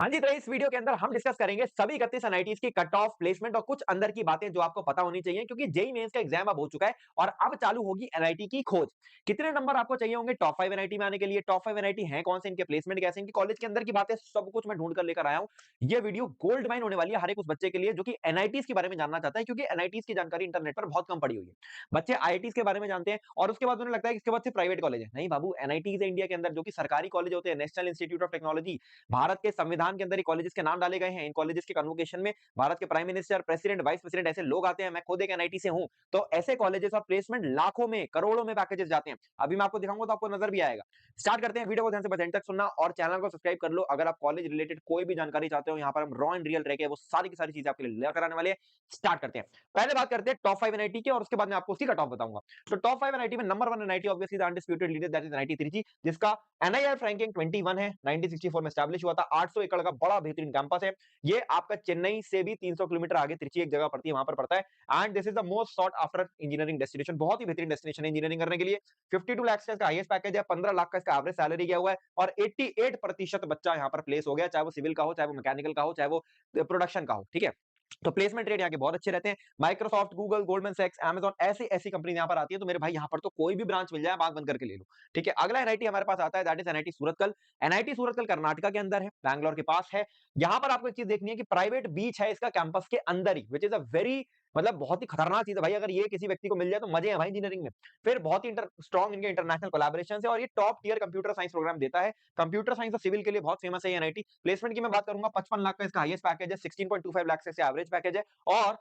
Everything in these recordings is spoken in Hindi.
हाँ जी, तो इस वीडियो के अंदर हम डिस्कस करेंगे सभी 31 एनआईटीज की कट ऑफ प्लेसमेंट और कुछ अंदर की बातें जो आपको पता होनी चाहिए क्योंकि जेईई मेंस का एग्जाम अब हो चुका है और अब चालू होगी एनआईटी की खोज। कितने नंबर आपको चाहिए होंगे टॉप 5 एनआईटी में आने के लिए, टॉप 5 एनआईटी हैं कौन से, इनके प्लेसमेंट कैसे, इनकी कॉलेज के अंदर की बातें सब कुछ मैं ढूंढ कर लेकर आया हूं। ये वीडियो गोल्ड माइन होने वाली है हर एक उस बच्चे के लिए जो कि एनआईटीज के बारे में जानना चाहता है क्योंकि एनआईटीज की जानकारी इंटरनेट पर बहुत कम पड़ी हुई है। बच्चे आईआईटीज के बारे में जानते हैं और उसके बाद उन्हें लगता है कि इसके बाद से प्राइवेट कॉलेज है। नहीं बाबू, एनआईटीज है इंडिया के अंदर जो कि सरकारी कॉलेज होते हैं, national institute of technology. Bharat के संविधान के अंदर ही कॉलेजेस के नाम डाले गए हैं। इन कॉलेजेस के कन्वोकेशन में भारत के prime minister, president, vice president ऐसे लोग आते हैं। मैं खुद एक एनआईटी से हूं, तो ऐसे कॉलेजेस और प्लेसमेंट लाखों में करोड़ों में पैकेजेस जाते हैं। अभी मैं आपको दिखाऊंगा तो आपको नजर भी आएगा। स्टार्ट करते हैं, वीडियो को ध्यान से बस एंड तक सुनना और चैनल को सब्सक्राइब कर लो अगर आप कॉलेज रिलेटेड कोई भी जानकारी चाहते हो। यहाँ पर हम रॉ एंड रियल रह के वो सारी की सारी चीजें आपके लिए लेकर आने वाले हैं। स्टार्ट करते हैं। पहले बात करते हैं टॉप 5 एनआईटी के और उसके बाद मैं आपको उसकी कट ऑफ बताऊंगा। तो टॉप 5 एनआईटी में number 1 NIT obviously the undisputed leader that is NIT Trichy, जिसका एनआईआर रैंकिंग 21 है। 1964 में एस्टैब्लिश हुआ था। 800 एकड़ का बड़ा बेहतरीन कैंपस है। ये आपका चेन्नई से भी 300 किलोमीटर आगे त्रिची एक जगह पड़ती है, वहां पर पड़ता है। And this is the most sought after engineering destination. बहुत ही बेहतरीन डेस्टिनेशन है इंजीनियरिंग करने के लिए। 52 लाख का इसका हाईएस्ट पैकेज है। 15 लाख का इसका एवरेज सैलरी गया हुआ है और 88% बच्चा यहाँ पर प्लेस हो गया, चाहे वो सिविल का हो, चाहे वो मैकेनिकल का हो, चाहे वो प्रोडक्शन का हो। ठीक है, तो प्लेसमेंट रेट यहाँ के बहुत अच्छे रहते हैं। माइक्रोसॉफ्ट, गूगल, गोल्डमैन सैक्स, अमेजॉन ऐसी ऐसी कंपनी यहाँ पर आती है। तो मेरे भाई यहाँ पर तो कोई भी ब्रांच मिल जाए, बात बंद करके ले लो। ठीक है, अगला एनआईटी हमारे पास आता है that is NIT Surathkal. NIT Surathkal Karnataka के अंदर है, बैंगलोर के पास है। यहाँ पर आपको एक चीज देखनी है कि प्राइवेट बीच है इसका कैंपस के अंदर ही, विच इज अ वेरी मतलब बहुत ही खतरनाक चीज है भाई। अगर ये किसी व्यक्ति को मिल जाए तो मजे हैं भाई इंजीनियरिंग में। फिर बहुत ही स्ट्रॉन्ग इनके इंटरनेशनल कोलैबोरेशन है और ये top tier computer science program देता है। कंप्यूटर साइंस और सिविल के लिए बहुत फेमस है एनआईटी। प्लेसमेंट की मैं बात करूंगा, 55 लाख का इसका हाईएस्ट पैकेज है। 16.25 लाख से एवरेज पैकेज है और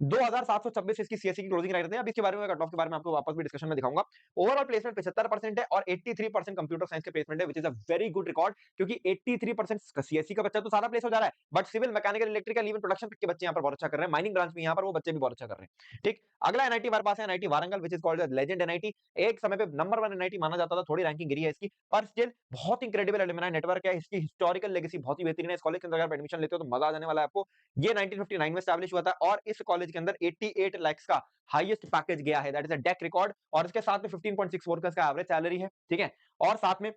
2726 इसकी सीएससी की क्लोजिंग रेट है। अब इसके बारे में कट ऑफ के बारे में आपको वापस भी डिस्कशन में दिखाऊंगा। ओवरऑल प्लेसमेंट 75% है और 83% कंप्यूटर साइंस के प्लेसमेंट है, which is a very good record क्योंकि 83% सीएससी का बच्चा तो सारा प्लेस हो जा रहा है, but civil, mechanical, electrical, even production तक के बच्चे यहाँ पर बहुत अच्छा कर रहे हैं। माइनिंग ब्रांच में यहाँ पर वो बच्चे भी बहुत अच्छा कर रहे हैं। ठीक, अगला एनआईटी हमारे पास है NIT Warangal, which is called legend NIT. एक समय पे नंबर 1 एनआईटी माना जाता था, थोड़ी रैंकिंग गिरी है इसकी, पर स्टिल बहुत इंक्रेडिबल एलुमनाई नेटवर्क है। इसकी हिस्टोरिकल लेगेसी बहुत ही बेहतरीन है। इस कॉलेज के अंदर अगर एडमिशन लेते हो तो मजा आ जाने वाला है आपको। ये 1959 में स्टैब्लिश हुआ था और इस कॉलेज के अंदर 88 लाख का हाईएस्ट पैकेज गया है, that is a deck record. और इसके साथ में 15.64 का इसका एवरेज सैलरी है। ठीक है, और साथ में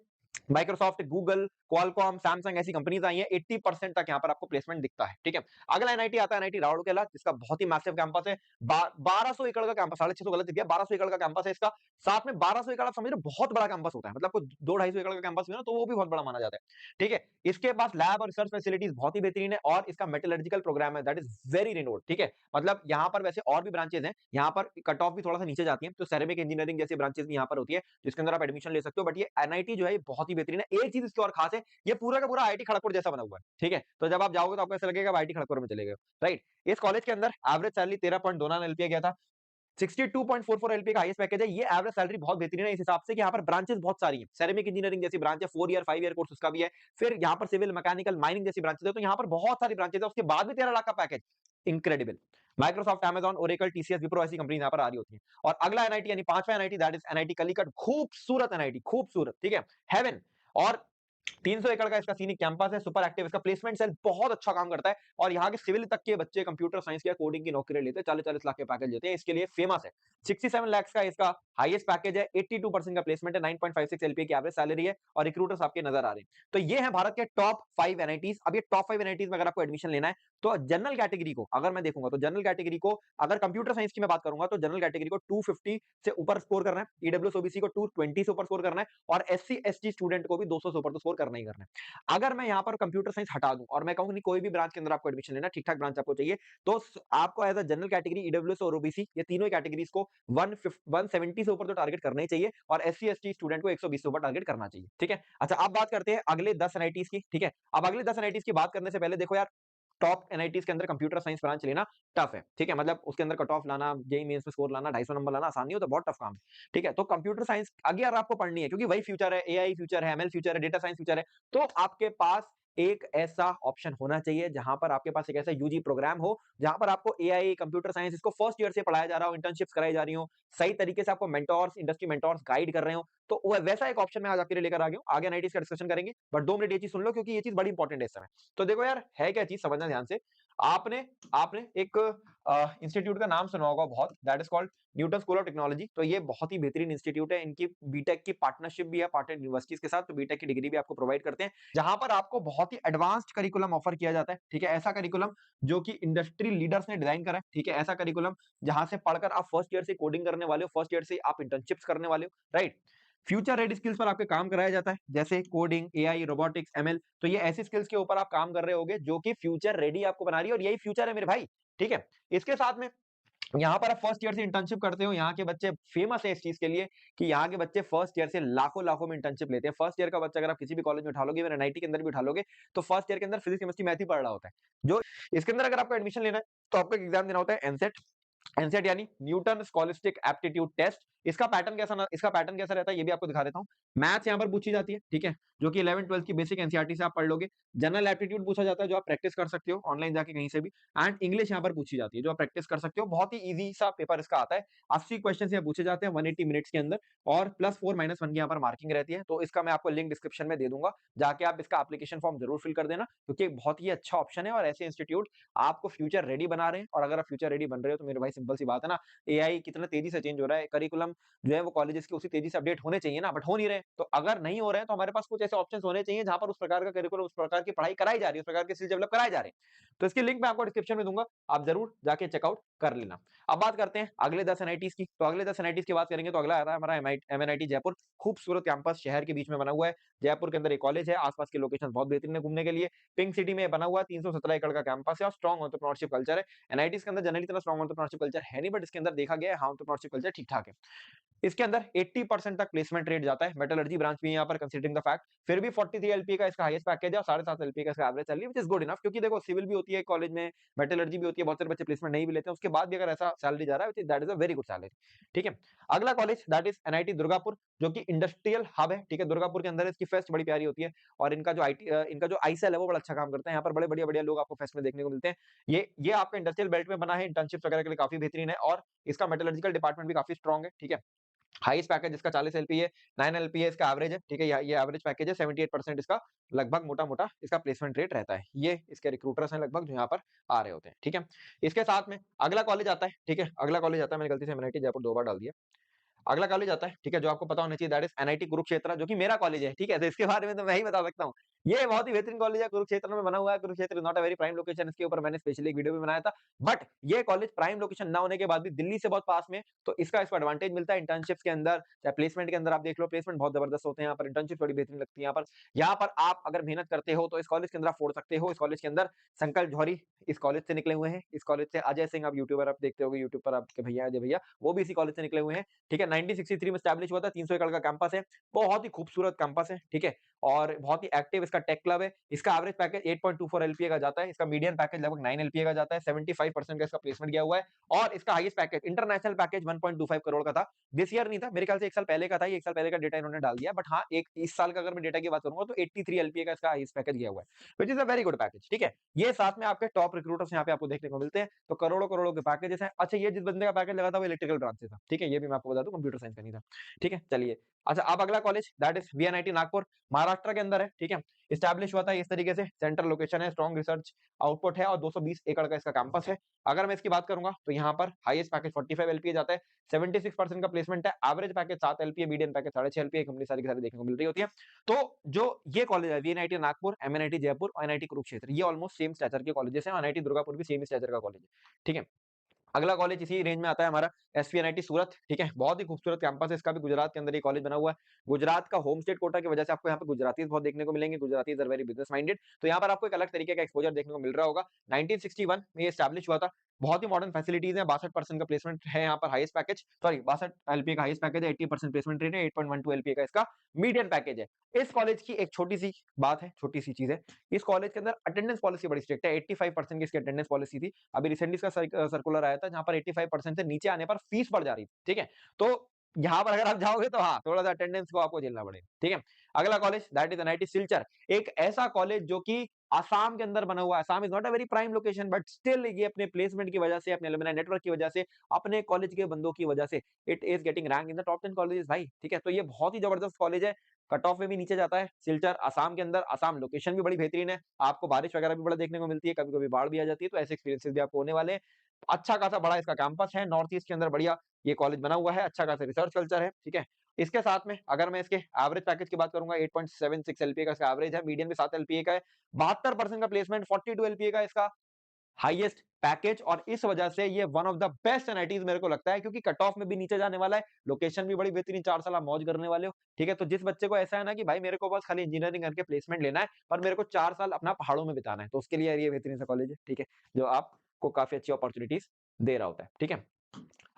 माइक्रोसॉफ्ट, गूगल, क्वालकॉम, सैमसंग ऐसी कंपनीज आई हैं। 80% तक यहाँ पर आपको प्लेसमेंट दिखता है। ठीक है, अगला एनआईटी आता है एनआईटी राउरकेला, जिसका बहुत ही मैसिव कैंपस है। 1200 एकड़ का कैंपस, 650 गलत दिया, 1200 एकड़ का कैंपस है इसका। साथ में 1200 एकड़ आप समझ रहे हो, बहुत बड़ा कैंपस होता है। मतलब कोई 2-250 एकड़ का कैंपस भी ना तो वो भी बहुत बड़ा माना जाता है। ठीक है, इसके पास लैब और रिसर्च फैसिलिटीज बहुत ही बेहतरीन है और इसका मेटलर्जिकल प्रोग्राम है दैट इज वेरी रिनोड। ठीक है, मतलब यहाँ पर वैसे और भी ब्रांचेस हैं, यहाँ पर कट ऑफ भी थोड़ा सा नीचे जाती है, तो सेरेमिक इंजीनियरिंग जैसी ब्रांचेस भी यहाँ पर होती है जिसके अंदर आप एडमिशन ले सकते हो। बट ये एनआईटी जो है ये बहुत ही बेहतरीन है। एक चीज इसकी और खास है, ये पूरा का पूरा आईटी खड़गपुर जैसा बना हुआ है। ठीक है, तो जब आप जाओगे तो आपको ऐसा लगेगा आईटी खड़गपुर में चले गए। राइट, इस कॉलेज के अंदर एवरेज सैलरी 13.29 एलपीए गया था। 62.44 एलपी का हाईएस्ट पैकेज है। ये एवरेज सैलरी बहुत बेहतरीन है इस हिसाब से कि यहाँ पर ब्रांचेस बहुत सारी हैं। सेरेमिक इंजीनियरिंग जैसी ब्रांच है, 4 ईयर 5 ईयर कोर्स उसका भी है। फिर यहाँ पर सिविल, मैकेनिकल, माइनिंग जैसी ब्रांचेस है, तो यहाँ पर बहुत सारी ब्रांचेस है। उसके बाद भी 13 लाख का package, incredible. Microsoft, Amazon, Oracle, TCS, Wipro ऐसी कंपनी यहाँ पर आ रही होती है। और अगला एनआईटी यानी पांचवा NIT that is NIT Calicut, खूबसूरत एनआईटी, खूबसूरत। ठीक है, हेवन। और 300 एकड़ का इसका सीनिक कैंपस है, सुपर एक्टिव। इसका प्लेसमेंट सेल बहुत अच्छा काम करता है और यहाँ के सिविल तक के बच्चे कंप्यूटर साइंस या कोडिंग की नौकरी लेते हैं, 40-40 लाख के पैकेज लेते हैं। इसके लिए फेमस है। 67 लाख का इसका हाईएस्ट पैकेज है। 82% का प्लेसमेंट है। 9.56 एलपीए की एवरेज सैलरी है और रिक्रूटर्स आपके नजर आ रहे हैं। तो ये है भारत के टॉप 5 एनआईटीज। अब ये टॉप 5 एनआईटीज में अगर आपको एडमिशन लेना है तो जनरल कैटेगरी को अगर मैं देखूंगा तो जनरल कैटेगरी को, अगर कंप्यूटर साइंस की मैं बात करूंगा तो जनरल कैटेगरी को 250 से ऊपर स्कोर करना है। ईडब्ल्यूएस ओबीसी को 220 से ऊपर स्कोर करना है और एससी एसटी स्टूडेंट को भी 200 से ऊपर तो स्कोर करना ही करना है। अगर मैं यहाँ पर कंप्यूटर साइंस हटा दूं और मैं कहूं कि कोई भी ब्रांच के अंदर आपको एडमिशन लेना, ठीक ठाक ब्रांच आपको चाहिए, तो आपको as a general category, EWS और ओबीसी, ये तीनों कैटेगरीज को 170 से ऊपर तो टारगेट करना ही चाहिए और एससी एसटी स्टूडेंट को 120 से ऊपर टारगेट करना चाहिए। ठीक है, अच्छा अब बात करते हैं अगले 10 एनआईटीज की। ठीक है, अब अगले 10 एनआईटीज की बात करने से पहले देखो यार, टॉप एनआईटीज के अंदर कंप्यूटर साइंस ब्रांच लेना टफ है। ठीक है, मतलब उसके अंदर कट ऑफ लाना, जेईई मेंस में स्कोर लाना, 250 नंबर लाना आसान नहीं होता, बहुत टफ काम है। ठीक है, तो कंप्यूटर साइंस अगर आपको पढ़नी है क्योंकि वही फ्यूचर है, एआई फ्यूचर है, एमएल फ्यूचर है, डेटा साइंस फ्यूचर है, तो आपके पास एक ऐसा ऑप्शन होना चाहिए जहां पर आपके पास एक ऐसा यूजी प्रोग्राम हो जहां पर आपको एआई, कंप्यूटर साइंस इसको फर्स्ट ईयर से पढ़ाया जा रहा हो, इंटर्नशिप्स कराई जा रही हो, सही तरीके से आपको मेंटोर्स, इंडस्ट्री मेंटोर्स गाइड कर रहे हो, तो वैसा एक ऑप्शन मैं आज आपके लिए लेकर आ गया हूं। आगे एनआईटीज का डिस्कशन करेंगे, बट 2 मिनट ये चीज सुन लो क्योंकि ये चीज बड़ी इंपॉर्टेंट है इस समय। तो देखो यार, है क्या चीज, समझना ध्यान से। आपने आपने एक इंस्टीट्यूट का नाम सुना होगा बहुत, that is called Newton school of technology. तो ये बहुत ही बेहतरीन इंस्टीट्यूट है, इनकी बीटेक की पार्टनरशिप भी है पार्टनर यूनिवर्सिटीज के साथ, तो बीटेक की डिग्री भी आपको प्रोवाइड करते हैं, जहां पर आपको बहुत ही एडवांस्ड करिकुलम ऑफर किया जाता है। ठीक है, ऐसा करिकुलम जो कि इंडस्ट्री लीडर्स ने डिजाइन करा है। ठीक है, ऐसा करिकुलम जहां से पढ़कर आप फर्स्ट ईयर से कोडिंग करने वाले हो, फर्स्ट ईयर से आप इंटर्नशिप्स करने वाले हो, राइट। फ्यूचर रेडी स्किल्स पर आपके काम कराया जाता है, जैसे कोडिंग, एआई, रोबोटिक्स, एमएल। तो ये ऐसी स्किल्स के ऊपर आप काम कर रहे होगे जो कि फ्यूचर रेडी आपको बना रही है, और यही फ्यूचर है मेरे भाई। ठीक है, इसके साथ में यहाँ पर आप फर्स्ट ईयर से इंटर्नशिप करते हो। यहाँ के बच्चे फेमस है इस चीज के लिए कि यहाँ के बच्चे फर्स्ट ईयर से लाखों लाखों में इंटर्नशिप लेते हैं। फर्स्ट ईयर का बच्चा अगर आप किसी भी कॉलेज में उठा लोगे, एनआईटी के अंदर भी उठा लोगे, तो फर्स्ट ईयर के अंदर फिजिक्स, केमिस्ट्री, मैथ ही पढ़ रहा होता है। जो इसके अंदर अगर आपको एडमिशन लेना है तो आपको एग्जाम देना होता है एनसेट। एनसेट यानी न्यूटन स्कॉलिस्टिक एप्टीट्यूड टेस्ट। इसका पैटर्न कैसा रहता है ये भी आपको दिखा देता हूँ। मैथ्स यहाँ पर पूछी जाती है, ठीक है, जो कि 11 12 की बेसिक एनसीईआरटी से आप पढ़ लोगे। जनरल एप्टीट्यूड पूछा जाता है, जो आप प्रैक्टिस कर सकते हो ऑनलाइन जाके कहीं से भी। एंड इंग्लिश यहाँ पर पूछी जाती है, जो आप प्रैक्टिस कर सकते हो। बहुत ही इजी सा पेपर इसका आता है। 80 क्वेश्चन यहाँ पूछे जाते हैं 180 मिनट्स के अंदर, और +4 -1 की यहाँ पर मार्किंग रहती है। तो इसका मैं आपको लिंक डिस्क्रिप्शन में दे दूंगा, जाके आप इसका एप्लीकेशन फॉर्म जरूर फिल कर देना, क्योंकि बहुत ही अच्छा ऑप्शन है। और ऐसे इंस्टीट्यूट आपको फ्यूचर रेडी बना रहे हैं। और अगर आप फ्यूचर रेडी बन रहे हो तो मेरे भाई सिंपल सी बात है ना, एआई कितना तेजी से चेंज हो रहा है, करिकुलम जो है वो कॉलेजेस के उसी तेजी से अपडेट होने चाहिए ना, बट हो नहीं रहे। तो अगर नहीं हो रहे हैं तो हमारे पास कुछ ऐसे ऑप्शंस होने चाहिए जहां पर उस प्रकार का करिकुलम, उस प्रकार की पढ़ाई कराई जा रही है, उस प्रकार के स्किल डेवलप कराए जा रहे हैं। तो इसकी लिंक मैं आपको डिस्क्रिप्शन में दूंगा, आप जरूर जाके चेकआउट कर लेना। अब बात करते हैं अगले 10 एनआईटीज की। तो अगले 10 एनआईटीज की बात करेंगे तो अगला आ रहा है हमारा एमएनआईटी जयपुर। खूबसूरत कैंपस शहर के बीच में बना हुआ है। जयपुर के अंदर एक कॉलेज है, आसपास के लोकेशन बहुत बेहतरीन है घूमने के लिए। पिंक सिटी में बना हुआ 317 एकड़ का कैंपस है और स्ट्रॉन्ग एंटरप्रेन्योरशिप कल्चर है। एनआईटीज के अंदर जनरली इतना स्ट्रॉन्ग एंटरप्रेन्योरशिप कल्चर है नहीं, बट इसके अंदर देखा गया है हाँ एंटरप्रेन्योरशिप कल्चर ठीक ठाक है। इसके अंदर 80% तक प्लेसमेंट रेट जाता है। मेटलर्जी ब्रांच भी यहाँ पर कंसीडरिंग द फैक्ट, फिर भी 43 एलपीए का इसका हाईएस्ट पैकेज है और 7.5 एलपीए का इसका average salary, which is good enough. क्योंकि देखो सिविल भी होती है कॉलेज में, मेटलर्जी भी होती है, बहुत सारे बच्चे प्लेसमेंट नहीं भी लेते हैं, उसके बाद भी अगर ऐसा सैलरी जा रहा है, that is a very good salary. ठीक है, अगला college that is NIT Durgapur, जो कि इंडस्ट्रियल हब है। ठीक है, दुर्गापुर के अंदर इसकी फेस्ट बड़ी प्यारी होती है, और इनका जो इनका जो आईसेल है वो बड़ा अच्छा काम करता है। यहाँ पर बड़े बढ़िया बढ़िया लोग आपको फेस्ट में देखने को मिलते हैं। ये आपका इंडस्ट्रियल बेल्ट में बना है, इंटर्नशिप वगैरह के लिए काफी बेहतरीन है, और इसका मेटलर्जिकल डिपार्टमेंट भी काफी स्ट्रॉन्ग है। ठीक है, हाईएस्ट पैकेज इसका 40 एलपीए, 9 एलपीए इसका एवरेज है। ठीक है, ये एवरेज पैकेज है। 78% इसका लगभग मोटा मोटा इसका प्लेसमेंट रेट रहता है। ये इसके रिक्रूटर्स हैं लगभग जो यहाँ पर आ रहे होते हैं। ठीक है, इसके साथ में अगला कॉलेज आता है। ठीक है, अगला कॉलेज आता है, मैंने गलती से एमआईटी जयपुर 2 बार डाल दिया। अगला कॉलेज आता है, ठीक है, जो आपको पता होना चाहिए, दैट इज एनआईटी कुरुक्षेत्र, जो कि मेरा कॉलेज है। ठीक है, तो इसके बारे में तो मैं ही बता सकता हूँ। ये बहुत ही बेहतरीन कॉलेज है, कुरुक्षेत्र में बना हुआ है। Kurukshetra is not a very prime location, इसके ऊपर मैंने स्पेशली एक वीडियो भी बनाया था। बट ये कॉलेज प्राइम लोकेशन ना होने के बाद भी दिल्ली से बहुत पास में, तो इसको एडवांटेज मिलता है इंटर्नशिप्स के अंदर, चाहे प्लेसमेंट के अंदर। आप देख लो, प्लेसमेंट बहुत जबरदस्त होते हैं यहाँ पर, इंटर्नशिप बड़ी बेहतरीन लगती है यहाँ पर आप अगर मेहनत करते हो तो इस कॉलेज के अंदर आप फोड़ सकते हो। इस कॉलेज के अंदर संकल्प जौहरी इस कॉलेज से निकले हुए हैं। इस कॉलेज से अजय सिंह, आप यूट्यूबर आप देखते हो यूट्यूब पर, आपके भैया अजय भैया, वो भी इसी कॉलेज से निकले हुए हैं। ठीक है, 1963 में स्टैब्लिश हुआ था, 300 एकड़ का कैंपस है, बहुत ही खूबसूरत कैंपस है। ठीक है, और बहुत ही एक्टिव इसका टेक क्लब है। इसका एवरेज पैकेज 8.24 एलपीए का जाता है, इसका मीडियन पैकेज लगभग 9 एलपीए का जाता है। 75% का इसका प्लेसमेंट गया हुआ है, और इसका highest package international package 1.25 crore का था। दिस ईयर नहीं था, मेरे ख्याल से 1 साल पहले का था, ये 1 साल पहले का डेटा इन्होंने डाल दिया। बट हाँ, एक इस साल का अगर मैं डेटा की बात करूंगा तो 83 एलपीए का इसका हाईएस्ट पैकेज गया हुआ है, which is a very good package. ठीक है, ये साथ में आपके टॉप रिक्रूटर्स यहाँ पे आपको देखने को मिलते हैं, तो करोड़ों करोड़ों के पैकेजेस हैं। अच्छा, ये जिस बंदे का पैकेज लगा था वो इलेक्ट्रिकल ब्रांच से था। ठीक है, ये भी मैं आपको बता दूं, कंप्यूटर साइंस का नहीं था। ठीक है, चलिए। अच्छा, अब अगला college that is VNIT Nagpur, Maharashtra के अंदर है। ठीक है, स्टैब्लिश हुआ था इस तरीके से, सेंट्रल लोकेशन है, स्ट्रॉन्ग रिसर्च आउटपुट है, और 220 एकड़ का इसका कैंपस है। अगर मैं इसकी बात करूंगा तो यहाँ पर हाईएस्ट पैकेज 45 एलपीए जाता है, 76% का प्लेसमेंट है, average package 7 LPA, median package 6.5 LPA, company सारी की सारी देखने को मिल रही होती है। तो जो ये कॉलेज है, वीएनआईटी नागपुर, एमएनआईटी जयपुर और एनआईटी कुरुक्षेत्र, ये ऑलमोस्ट सेम स्ट्रक्चर के कॉलेजेस हैं। एनआईटी दुर्गापुर भी सेम स्ट्रक्चर का कॉलेज है। ठीक है, अगला कॉलेज इसी रेंज में आता है हमारा एसपीएनआईटी सूरत। ठीक है, बहुत ही खूबसूरत कैंपस है, इसका भी गुजरात के अंदर ये कॉलेज बना हुआ है। गुजरात का होम स्टेट कोटा की वजह से आपको यहाँ पे गुजराती बहुत देखने को मिलेंगे। Gujarati are very business minded, तो यहाँ पर आपको एक अलग तरीके का एक्सपोजर देखने को मिल रहा होगा। 1961 में ये स्टैब्लिश हुआ था, बहुत ही मॉडर्न फैसिलिटीज है, 62% का प्लेसमेंट है यहाँ पर, हाईएस्ट पैकेज, सॉरी 62 एलपीए का हाईएस्ट पैकेज है, 80% प्लेसमेंट रेट है, 8.12 एलपीए का इसका मीडियन पैकेज है। इस कॉलेज की एक छोटी सी बात है, छोटी सी चीज है, इस कॉलेज के अंदर अटेंडेंस पॉलिसी बड़ी स्ट्रिक्ट है। 85% की इसकी अटेंडेंस पॉलिसी थी। अभी रिसेंटली इसका सर्कुलर आया था, जहां पर 85% से नीचे आने पर फीस बढ़ जा रही थी। ठीक है, तो यहाँ पर अगर आप जाओगे तो हाँ, थोड़ा सा अटेंडेंस को आपको झेलना पड़ेगा। ठीक है, अगला college that is NIT Silchar, एक ऐसा कॉलेज जो कि आसाम के अंदर बना हुआ है। Assam is not a very prime location, but still ये अपने प्लेसमेंट की वजह से, अपने एलुमनाई नेटवर्क की वजह से, अपने कॉलेज के बंदों की वजह से it is getting rank in the top 10 colleges भाई। ठीक है, तो ये बहुत ही जबरदस्त कॉलेज है। कट ऑफ में भी नीचे जाता है सिलचर आसाम के अंदर। आसाम लोकेशन भी बड़ी बेहतरीन है, आपको बारिश वगैरह भी बड़ा देखने को मिलती है, कभी कभी बाढ़ भी आ जाती है, तो ऐसे एक्सपीरियंसेस भी आपको होने वाले हैं। अच्छा खासा बड़ा इसका कैंपस है, नॉर्थ ईस्ट के अंदर बढ़िया ये कॉलेज बना हुआ है, अच्छा खासा रिसर्च कल्चर है। ठीक है, इसके साथ में अगर मैं इसके एवरेज पैकेज की बात करूंगा, 8.76 एलपीए का इसका एवरेज है, मीडियन भी 7 एलपीए का है, 72% का प्लेसमेंट, 42 एलपीए का इसका हाईएस्ट पैकेज। और इस वजह से ये one of the best NITs मेरे को लगता है, क्योंकि कट ऑफ में भी नीचे जाने वाला है, लोकेशन भी बड़ी बेहतरीन, 4 साल आप मौज करने वाले हो। ठीक है, तो जिस बच्चे को ऐसा है ना कि भाई मेरे को बस खाली इंजीनियरिंग करके प्लेसमेंट लेना है, पर मेरे को 4 साल अपना पहाड़ों में बिताना है, तो उसके लिए ये बेहतरीन सा कॉलेज है। ठीक है, जो आपको काफी अच्छी अपॉर्चुनिटीज दे रहा होता है। ठीक है,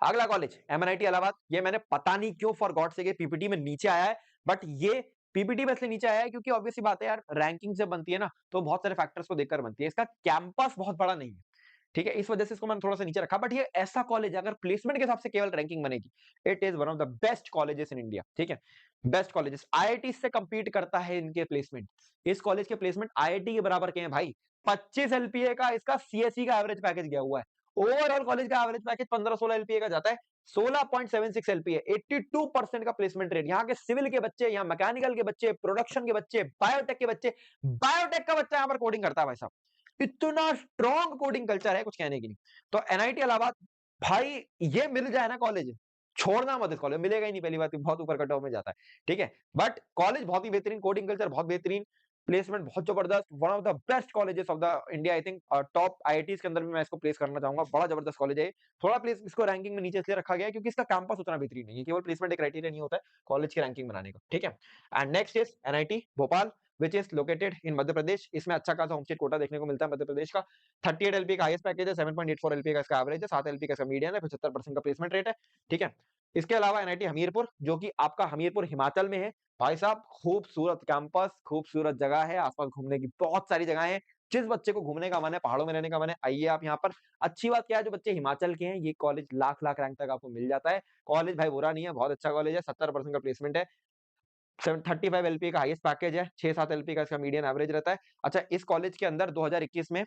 अगला कॉलेज एमएनआईटी इलाहाबाद। ये मैंने पता नहीं क्यों फॉर गॉड से पीपीटी में नीचे आया है, बट ये पीपीटी में इसलिए नीचे आया है क्योंकि ऑब्वियसली बात है यार, रैंकिंग से बनती है ना, तो बहुत सारे फैक्टर्स को देखकर बनती है। इसका कैंपस बहुत बड़ा नहीं है, ठीक है, इस वजह से इसको मैंने थोड़ा सा नीचे रखा, बट ये ऐसा कॉलेज है, अगर प्लेसमेंट के हिसाब से केवल रैंकिंग बनेगी, it is one of the best colleges in India. ठीक है, बेस्ट कॉलेजेस, आईआईटी से कंपीट करता है इनके प्लेसमेंट। इस कॉलेज के प्लेसमेंट आईआईटी के बराबर के हैं भाई। 25 एलपीए का इसका सीएसई का एवरेज पैकेज गया हुआ है। ओवरऑल कॉलेज का एवरेज पैकेज 15-16 एलपीए का जाता है। 16.76 एलपीए, 82% का प्लेसमेंट रेट। यहाँ के सिविल के बच्चे, यहाँ मैकेनिकल के बच्चे, प्रोडक्शन के बच्चे, बायोटेक के बच्चे, बायोटेक का बच्चा यहाँ पर कोडिंग करता है भाई साहब। इतना स्ट्रॉन्ग कोडिंग कल्चर है, कुछ कहने की नहीं। तो एनआईटी इलाहाबाद भाई, ये मिल जाए ना कॉलेज, छोड़ना मत। इस कॉलेज मिलेगा ही नहीं, पहली बात, बहुत ऊपर कट ऑफ में जाता है। ठीक है, बट कॉलेज बहुत ही बेहतरीन, कोडिंग कल्चर बहुत बेहतरीन, प्लेसमेंट बहुत जबरदस्त, one of the best colleges of the India. I think top IITs के अंदर भी मैं इसको प्लेस करना चाहूंगा, बड़ा जबरदस्त कॉलेज है। थोड़ा प्लेस इसको रैंकिंग में नीचे इसलिए रखा गया है क्योंकि इसका कैंपस उतना बेहतरीन नहीं है, केवल प्लेसमेंट एक क्राइटेरिया नहीं होता है कॉलेज की रैंकिंग बनाने का। ठीक है, and next is NIT Bhopal, which is located in Madhya Pradesh. इसमें अच्छा खासा होम स्टेट कोटा देखने को मिलता है मध्य प्रदेश का। 38 एलपी का हाईएस्ट पैकेज है, 7.84 एलपी का इसका एवरेज है, 7 एलपी का इसका मीडियन है, 75% का प्लेसमेंट रेट है। ठीक है, इसके अलावा एनआईटी हमीरपुर, जो कि आपका हमीरपुर हिमाचल में है भाई साहब। खूबसूरत कैंपस, खूबसूरत जगह है, आसपास घूमने की बहुत सारी जगह है। जिस बच्चे को घूमने का मन है, पहाड़ों में रहने का मन है, आइए आप यहाँ पर। अच्छी बात क्या है, जो बच्चे हिमाचल के हैं, ये कॉलेज लाख लाख रैंक तक आपको मिल जाता है। कॉलेज भाई बुरा नहीं है, बहुत अच्छा कॉलेज है, 70% का प्लेसमेंट है, 35 एलपी का हाईएस्ट पैकेज है, 6-7 एलपी का इसका मीडियन एवरेज रहता है। अच्छा, इस कॉलेज के अंदर 2021 में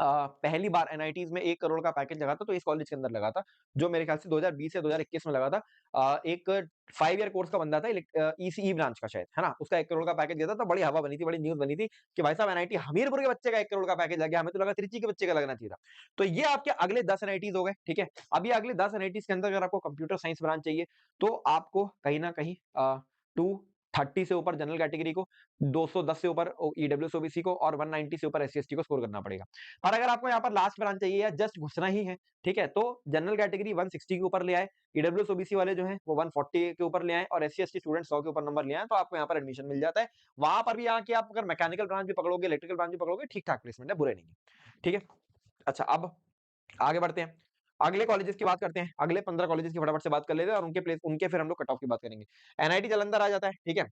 पहली बार एनआईटीज में 1 करोड़ का पैकेज लगा था, तो इस कॉलेज के अंदर लगा था, जो मेरे ख्याल से 2020 या 2021 में लगा था। एक 5 ईयर कोर्स का बंदा था, ईसीई ब्रांच का शायद, है ना, उसका 1 करोड़ का पैकेज गया था, तो बड़ी हवा बनी थी, बड़ी न्यूज बनी थी कि भाई साहब एनआईटी हमीरपुर के बच्चे का 1 करोड़ का पैकेज लग गया, हमें तो लगा त्रिची के बच्चे का लगना चाहिए था। तो ये आपके अगले 10 एनआईटीज हो गए। ठीक है, अभी अगले 10 एनआईटीज के अंदर अगर आपको कंप्यूटर साइंस ब्रांच चाहिए, तो आपको कहीं ना कहीं 230 से ऊपर जनरल कैटेगरी को, 210 से ऊपर ईडब्ल्यूएस ओबीसी को, और 190 से ऊपर एससी एसटी को स्कोर करना पड़ेगा। और अगर आपको यहाँ पर लास्ट ब्रांच चाहिए या जस्ट घुसना ही है, ठीक है, तो जनरल कैटेगरी 160 के ऊपर ले आए, ईडब्ल्यूएस ओबीसी वाले जो हैं वो 140 के ऊपर ले आए, और एससी एसटी स्टूडेंट 100 के ऊपर नंबर ले आए, तो आपको यहाँ पर एडमिशन मिल जाता है। वहां पर भी यहाँ की आप अगर मैकेनिकल ब्रांच भी पकड़ोगे, इलेक्ट्रिकल ब्रांच भी पकड़ोगे, ठीक ठाक प्लेसमेंट है, बुरे नहीं है। ठीक है, अच्छा अब आगे बढ़ते हैं, अगले कॉलेजेस की बात करते हैं। अगले 15 कॉलेजेस की फटाफट से बात कर लेते हैं, और उनके फिर हम लोग कट ऑफ की बात करेंगे। एनआईटी जालंधर आ जाता है। ठीक है,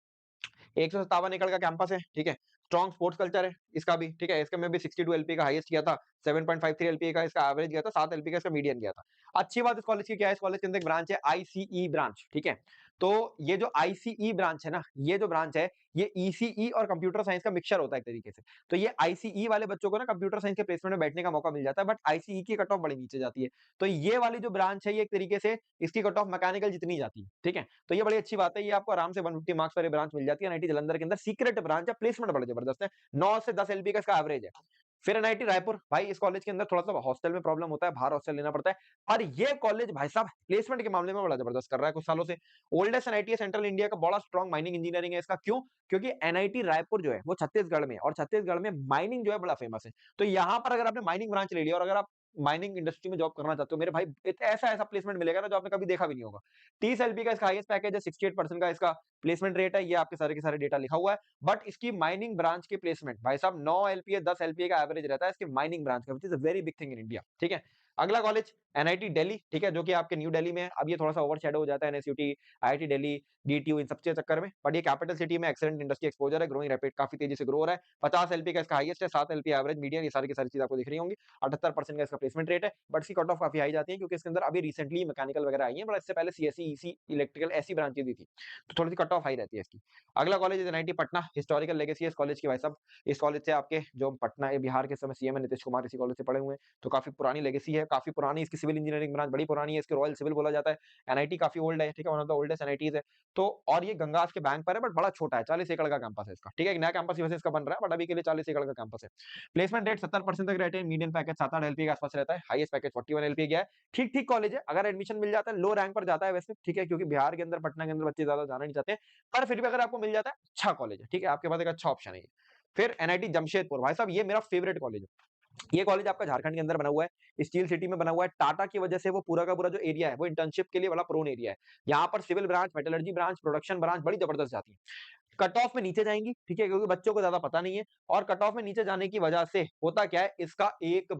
157 एकड़ का कैंपस है। ठीक है, स्ट्रॉन्ग स्पोर्ट्स कल्चर है इसका भी। ठीक है, इसका में भी 62 एलपी का हाईएस्ट किया था, 7.53 एलपी का इसका एवरेज गया था, 7 एलपी का इसका मीडियन गया था। अच्छी बात इस कॉलेज की क्या है, इस कॉलेज के अंदर एक ब्रांच है आईसीई ब्रांच। ठीक है, तो ये जो आईसीई ब्रांच है ना, ये जो ब्रांच है, ये ईसीई और कंप्यूटर साइंस का मिक्सचर होता है एक तरीके से। तो ये आईसीई वाले बच्चों को ना कंप्यूटर साइंस के प्लेसमेंट में बैठने का मौका मिल जाता है, बट आईसीई की कट ऑफ बड़ी नीचे जाती है। तो ये वाली जो ब्रांच है, ये एक तरीके से इसकी कट ऑफ मैकेनिकल जितनी जाती है। ठीक है, तो ये बड़ी अच्छी बात है, ये आपको आराम से 150 मार्क्स पर ब्रांच मिल जाती है। एनआईटी जालंधर के अंदर सीक्रेट ब्रांच है, प्लेसमेंट बड़ा जबरदस्त है, 9 से 10 एलपी का इसका एवरेज है। फिर एनआईटी रायपुर, भाई इस कॉलेज के अंदर थोड़ा सा हॉस्टल में प्रॉब्लम होता है, बाहर हॉस्टल लेना पड़ता है, और ये कॉलेज भाई साहब प्लेसमेंट के मामले में बड़ा जबरदस्त कर रहा है कुछ सालों से। ओल्डेस्ट एनआईटी है सेंट्रल इंडिया का, बड़ा स्ट्रॉन्ग माइनिंग इंजीनियरिंग है इसका। क्यों? क्योंकि एनआईटी रायपुर जो है वो छत्तीसगढ़ में, और छत्तीसगढ़ में माइनिंग जो है बड़ा फेमस है। तो यहाँ पर अगर आपने माइनिंग ब्रांच ले लिया, और अगर आप माइनिंग इंडस्ट्री में जॉब करना चाहते हो मेरे भाई, ऐसा ऐसा प्लेसमेंट मिलेगा ना जो आपने कभी देखा भी नहीं होगा। 30 एलपी का इसका हाईएस्ट पैकेज है, 68% का इसका प्लेसमेंट रेट है, ये आपके सारे के सारे डेटा लिखा हुआ है। बट इसकी माइनिंग ब्रांच के प्लेसमेंट भाई साहब 9 एलपीए 10 एलपीए का एवरेज रहता है इसके माइनिंग ब्रांच का, which is a very big thing in India. ठीक है, अगला कॉलेज एनआईटी दिल्ली, ठीक है, जो कि आपके न्यू दिल्ली में है। अब ये थोड़ा सा ओवरशैडो हो जाता है एनएसयूटी, आईआईटी दिल्ली, डीटीयू, इन सब के चक्कर में, बट ये कैपिटल सिटी में एक्सीलेंट इंडस्ट्री एक्सपोजर है, ग्रोइंग रैपिड, काफी तेजी से ग्रो हो रहा है। 50 एलपी का इसका हाईएस्ट है, 7 एलपी एवरेज, मीडियन, ये सारी की सारी चीज आपको दिख रही होंगी। 78% का इसका प्लेसमेंट रेट है, बट इसकी कट ऑफ काफी हाई जाती है क्योंकि इसके अंदर अभी रिसेंटली मैकेनिकल वगैरह आई है, बट इससे पहले सीएसई, ईसी, इलेक्ट्रिकल ऐसी ब्रांचेज दी थी, तो थोड़ी सी कट ऑफ हाई रहती है इसकी। अगला कॉलेज है एनआईटी पटना, हिस्टोरिकल लेगेसी है इस कॉलेज की भाई साहब। इस कॉलेज से आपके जो पटना बिहार के समय सीएम है नीतीश कुमार इसी कॉलेज से पढ़े हुए हैं, तो काफी पुरानी लेगेसी है, काफी पुरानी इसकी सिविल इंजीनियरिंग ब्रांच बड़ी पुरानी है, इसके रॉयल सिविल बोला जाता है। एनआईटी काफी ओल्ड है, ठीक है, one of the oldest NITs है। तो और ये गंगास के बैंक पर है, बट बड़ा छोटा है, 40 एकड़ का कैंपस है इसका, ठीक है, एक नया कैंपस वैसे इसका बन रहा है, बट अभी के लिए 40 एकड़ का कैंपस है। प्लेसमेंट रेट 70% तक रहते हैं, मीडियम पैकेज 7-8 एलपी के आसपास रहता है, हाईएस्ट पैकेज 41 एलपी गया है। ठीक ठीक कॉलेज है, अगर एडमिशन मिल जाता है, लो रैंक पर जाता है वैसे, ठीक है, क्योंकि बिहार के अंदर, पटना के अंदर बच्चे ज्यादा जाना नहीं चाहते, पर फिर भी अगर आपको मिल जाता है, अच्छा कॉलेज है, ठीक है, आपके पास एक अच्छा ऑप्शन है। फिर एनआईटी जमशेदपुर, भाई साहब ये मेरा फेवरेट कॉलेज है। ये कॉलेज आपका झारखंड के अंदर बना हुआ है, स्टील सिटी में बना हुआ है, टाटा की वजह से वो पूरा का पूरा जो एरिया है वो इंटर्नशिप के लिए बड़ा प्रोन एरिया है। यहाँ पर civil branch, metallurgy branch, production branch बड़ी जबरदस्त जाती है। कट ऑफ में नीचे जाएंगी, ठीक है, क्योंकि बच्चों को ज्यादा पता नहीं है, और कट ऑफ में नीचे जाने की वजह से होता क्या है, इसका एक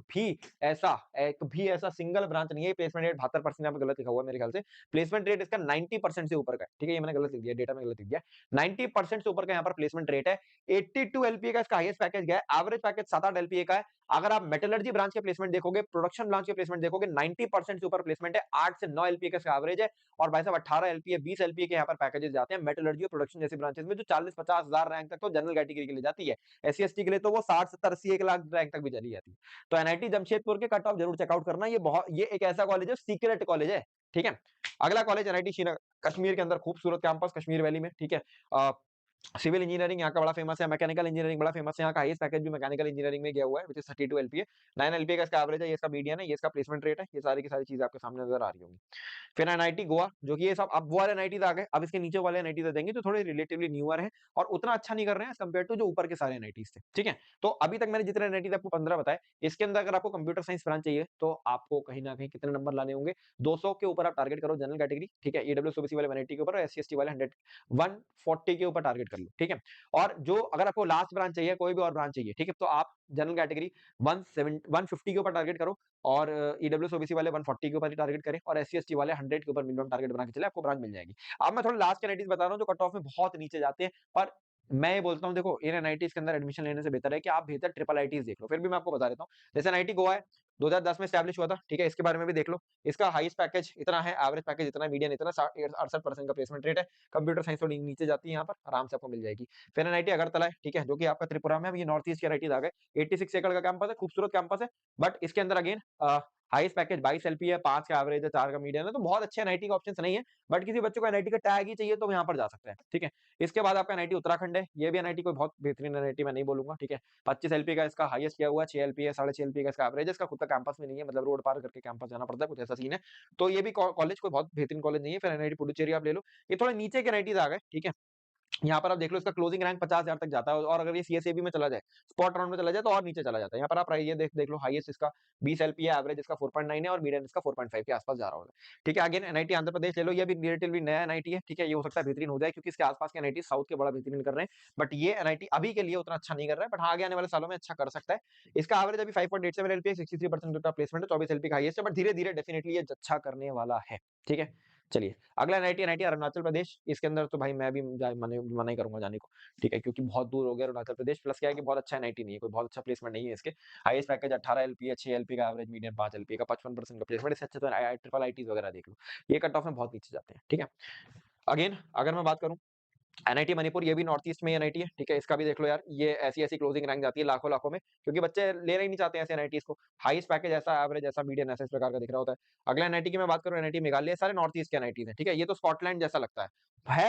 भी ऐसा सिंगल ब्रांच नहीं है। प्लेसमेंट रेट 72% यहाँ पे गलत लिखा हुआ है मेरे ख्याल से, प्लेसमेंट रेट इसका 90% से ऊपर का है, ठीक है, ये मैंने गलत लिख दिया, डेटा में गलत लिख दिया, 90% से ऊपर का यहाँ पर प्लेसमेंट रेट है। 82 एलपीए का इसका हाईएस्ट पैकेज गया है, एवरेज पैकेज 7-8 एलपीए का है। अगर आप मेटलर्जी ब्रांच के प्लेसमेंट देखोगे, प्रोडक्शन ब्रांच के प्लेसमेंट देखोगे, 90% से ऊपर प्लेसमेंट है, 8 से 9 एलपीए का एवरेज है। और भाई साहब 18 एलपीए, 20 एलपीए के यहाँ पर पैकेजेस जाते हैं मेटलर्जी और प्रोडक्शन जैसी ब्रांचेस में, जो 40-50 हजार रैंक तक तो जनरल कैटेगरी के लिए जाती है। एससी एसटी के लिए तो वो 60-70-80 1 लाख रैंक तक भी चली जाती है। तो एनआईटी जमशेदपुर के कट ऑफ जरूर चेकआउट करना, ये एक ऐसा कॉलेज है, सीक्रेट कॉलेज है, ठीक है। अगला कॉलेज एनआईटी श्रीनगर, कश्मीर के अंदर खूबसूरत कैंपस, कश्मीर वैली में, ठीक है। सिविल इंजीनियरिंग यहाँ का बड़ा फेमस है, मैकेनिकल इंजीनियरिंग बड़ा फेमस है, यहाँ का हाईएस्ट पैकेज भी मैकेनिकल इंजीनियरिंग में गया हुआ है, विच इज 32 एलपीए, 9 एलपीए का इसका एवरेज है, ये इसका मीडियन है, ये इसका प्लेसमेंट रेट है, ये सारी की सारी चीजें आपके सामने नजर आ रही होंगी। फिर एनआईटी गोवा, जो कि ये सब अब वो वाले एनआईटी आ गए, अब इसके नीचे वाले एनआईटी देंगे जो थोड़े रिलेटिवली न्यूअर है और उतना अच्छा नहीं कर रहे हैं कंपेयर टू जो ऊपर के सारे एनआईटीज थे, ठीक है। तो अभी तक मैंने जितने एनआईटी आपको 15 बताए, इसके अंदर अगर आपको कंप्यूटर साइंस ब्रांच चाहिए तो आपको कहीं ना कहीं कितने नंबर लाने होंगे, 200 के ऊपर आप टारगेट करो जनरल कैटेगरी, ठीक है, ईडब्ल्यूएस ओबीसी वाले 180 के ऊपर, एससी एसटी वाले 140 के ऊपर टारगेट कर लो, ठीक है। और जो अगर आपको लास्ट ब्रांच चाहिए, कोई भी और ब्रांच चाहिए, ठीक है, तो आप जनरल कैटेगरी 150 के ऊपर टारगेट करो, और ईडब्ल्यूएस ओबीसी वाले 140 के ऊपर ही टारगेट करें, और एससी एसटी वाले 100 के ऊपर मिनिमम टारगेट बना के चले, आपको ब्रांच मिल जाएगी। अब मैं थोड़ा लास्ट कैंडिडेट बता रहा हूँ जो कट ऑफ में बहुत नीचे जाते हैं, पर मैं ये बोलता हूँ, देखो इन एनआईटीज के अंदर एडमिशन लेने से बेहतर है कि आप बेहतर ट्रिपल आईटीज देख लो। फिर भी मैं आपको बता देता हूँ, जैसे एनआईटी गोवा है, 2010 में स्टैब्लिश हुआ था, ठीक है, इसके बारे में भी देख लो। इसका हाईएस्ट पैकेज इतना है, एवरेज पैकेज इतना, मीडियन इतना, 68% का प्लेसमेंट रेट है। कंप्यूटर साइंस थोड़ी नीचे जाती है, यहाँ पर आराम से आपको मिल जाएगी। फिर एनआईटी अगरतला है, ठीक है, जो कि आपका त्रिपुरा में, ये नॉर्थ ईस्ट के एनआईटीज आ गए। 86 एकड़ का कैंपस है, खूबसूरत कैंपस है, बट इसके अंदर अगेन हाईएस्ट पैकेज 22 एलपी है, 5 का एवरेज है, 4 का मीडियन है, तो बहुत अच्छे एनआईटी का ऑप्शन नहीं है, बट किसी बच्चों को एनआईटी का टैग ही चाहिए तो यहाँ पर जा सकते हैं, ठीक है। इसके बाद आपका एनआईटी उत्तराखंड है, ये भी एनआईटी कोई बहुत बेहतरीन एनआईटी मैं नहीं बोलूंगा, ठीक है। 25 एलपी का इसका हाईएस्ट किया हुआ है, 6 एलपी है, 6.5 एलपी का इसका एवरेज, इसका खुद का कैंपस में नहीं है, मतलब रोड पार करके कैंपस जाना पड़ता है, कुछ ऐसा सीन है। तो ये भी कॉलेज कोई बहुत बेहतरीन कॉलेज नहीं है। फिर एनआईटी पुडुचेरी आप ले लो, ये थोड़े नीचे के एनआईटीज आ गए, ठीक है। यहाँ पर आप देख लो, इसका क्लोजिंग रैंक 50,000 तक जाता है, और अगर ये सीएसएबी में चला जाए, स्पॉट राउंड में चला जाए, तो और नीचे चला जाता है। यहाँ पर आप ये देख लो, हाईएस्ट इसका 20 एलपी है, एवरेज इसका 4.9 है, और मीडियन इसका 4.5 के आसपास जा रहा होगा, ठीक है। अगेन एनआईटी आंध्र प्रदेश ले लो, ये भी रिलेटिवली नया एनआईटी है, ठीक है, ये हो सकता है बेहतरीन हो जाए, क्योंकि इसके आसपास के एनआईटी साउथ के बड़ा बेहतरीन कर रहे हैं, बट ये एनआईटी अभी के लिए उतना अच्छा नहीं कर रहा है, बट हाँ आगे आने वाले सालों में अच्छा कर सकता है। इसका एवरेज अभी 5.87 एलपी, 63% का प्लेसमेंट है, 24 एलपी का हाईएस्ट है, बट धीरे धीरे डेफिनेटली ये अच्छा करने वाला है, ठीक है। चलिए अगला एनआईटी, एनआईटी अरुणाचल प्रदेश, इसके अंदर तो भाई मैं भी मना ही करूंगा जाने को, ठीक है, क्योंकि बहुत दूर हो गया अरुणाचल प्रदेश, प्लस क्या है कि बहुत अच्छा एनआईटी नहीं है, कोई बहुत अच्छा प्लेसमेंट नहीं है इसके। हाईएस्ट पैकेज 18 एलपी है, 6 एलपी का एवरेज, मीडियम 5 एलपी का, 55% का प्लेसमेंट, इससे अच्छा तो ट्रिपल आईटीज वगैरह देख लो, ये कट ऑफ में बहुत नीचे जाते हैं, ठीक है। अगेन अगर मैं बात करूं एनआईटी मणिपुर, ये भी नॉर्थ ईस्ट में एनआईटी है, ठीक है, इसका भी देख लो यार, ये ऐसी ऐसी क्लोजिंग रैंक जाती है लाखों लाखों में, क्योंकि बच्चे लेना ही नहीं चाहते ऐसे एनआईटीज को। हाईएस्ट पैकेज ऐसा, एवरेज ऐसा, मीडियन ऐसा, इस प्रकार का दिख रहा होता है। अगला एनआईटी की मैं बात करूं, एनआईटी मेघालय, सारे नॉर्थ ईस्ट के एनआईटीज है, ठीक है, ये तो स्कॉटलैंड जैसा लगता है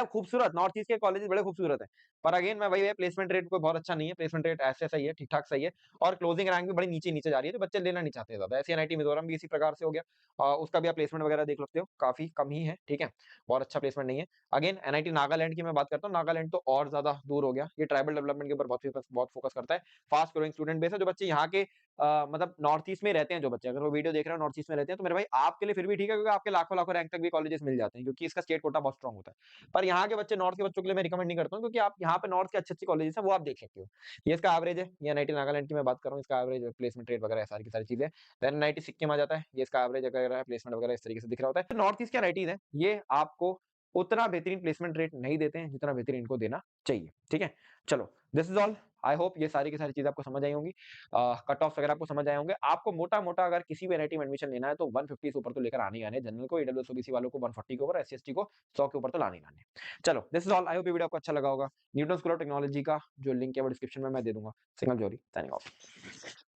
खूबसूरत, नॉर्थ ईस्ट के कॉलेज बड़े खूबसूरत है, पर अगेन मैं वही है, प्लेसमेंट रेट कोई बहुत अच्छा नहीं है, प्लेसमेंट रेट ऐसे सही है, ठीक ठाक सही है, और क्लोजिंग रैंक भी बड़ी नीचे नीचे जा रही है, तो बच्चे लेना नहीं चाहते ज्यादा। ऐसी एनआईटी मिजोरम भी इसी प्रकार से हो गया, उसका भी आप प्लेसमेंट वगैरह देख सकते हो, काफी कम ही है, ठीक है, बहुत अच्छा प्लेसमेंट नहीं है। अगेन एनआईटी नागालैंड की मैं बात करता हूँ, नागालैंड तो और ज्यादा दूर हो गया। ये ट्राइबल डेवलपमेंट के ऊपर बहुत फोकस करता है। फास्ट ग्रोइंग स्टूडेंट बेस है। जो बच्चे यहाँ के मतलब नॉर्थ ईस्ट में रहते हैं, जो बच्चे अगर वो वीडियो देख रहे हो नॉर्थ ईस्ट में रहते हैं, तो मेरे भाई आपके लिए फिर भी ठीक है, क्योंकि आपके लाखों लाखों रैंक तक भी कॉलेजेस मिल जाते हैं, क्योंकि इसका स्टेट कोटा बहुत स्ट्रॉन्ग होता है। पर यहाँ के बच्चे, नॉर्थ के बच्चों के लिए मैं रिकमेंड नहीं करता हूँ, क्योंकि आप यहाँ पे नॉर्थ के अच्छे अच्छे कॉलेजेस हैं, वो आप देख सकते हो। ये इसका एवरेज है, ये एनआईटी नागालैंड की मैं बात कर रहा हूँ, इसका एवरेज प्लेसमेंट रेट वगैरह सारी की सारी चीजें। देन एनआईटी सिक्किम आ जाता है, ये इसका एवरेज वगैरह प्लेसमेंट वगैरह इस तरीके से दिख रहा होता है। नॉर्थ ईस्ट के एनआईटीज है, ये आपको उतना बेहतरीन प्लेसमेंट रेट नहीं देते हैं जितना बेहतरीन इनको देना चाहिए। ठीक है, चलो this is all. I hope ये सारी की सारी चीजें आपको समझ आई होंगी, कट ऑफ वगैरह आपको समझ आए होंगे। आपको मोटा मोटा अगर किसी भी एनआईटी में एडमिशन लेना है तो 150 से ऊपर तो लेकर आने ही आने, जनरल को, ईडब्ल्यूएस ओबीसी वालों को 140 के ऊपर, एससी एसटी को 100 के ऊपर तो लाने ही लाने। चलो this is all. I hope ये वीडियो आपको अच्छा लगा होगा। न्यूटन स्कूल ऑफ टेक्नोलॉजी का जो लिंक है वो डिस्क्रिप्शन में मैं दे दूंगा। सिंगल जोरी साइनिंग ऑफ।